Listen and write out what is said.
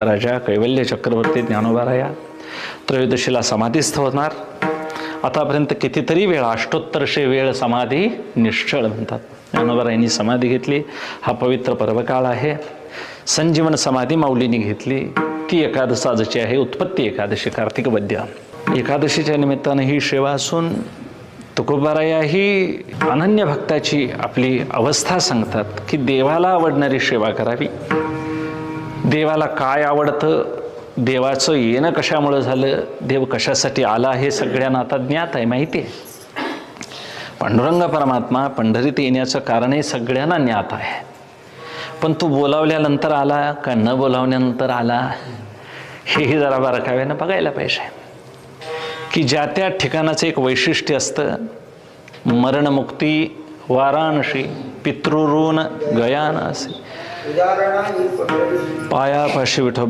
राजा कैवल्य चक्रवर्ती ज्ञानोबाराया त्रयोदशीला समाधीस्थ होणार. आतापर्यंत कितीतरी वेळा अष्टोत्तरशे वेळ समाधी निश्चळ म्हणतात. ज्ञानोबारायांनी समाधी घेतली. हा पवित्र पर्वकाळ आहे. संजीवन समाधी माऊलींनी घेतली. ती एकादश आजची आहे, उत्पत्ती एकादशी, कार्तिक वद्य एकादशीच्या निमित्तानं ही सेवा असून तुकोबाराया ही अनन्य भक्ताची आपली अवस्था सांगतात की देवाला आवडणारी सेवा करावी. देवाला काय आवडतं, देवाचं येणं कशामुळं झालं, देव कशासाठी आला हे सगळ्यांना आता ज्ञात आहे, माहिती आहे. पांडुरंग परमात्मा पंढरीत येण्याचं कारण हे सगळ्यांना ज्ञात आहे. पण तू बोलावल्यानंतर आला का न बोलावल्यानंतर आला हेही जरा बारकाव्यानं बघायला पाहिजे. की ज्या त्या ठिकाणाचं एक वैशिष्ट्य असतं. मरणमुक्ती वाराणसी पितृऋण गयानासी, पायापाशी विठोबा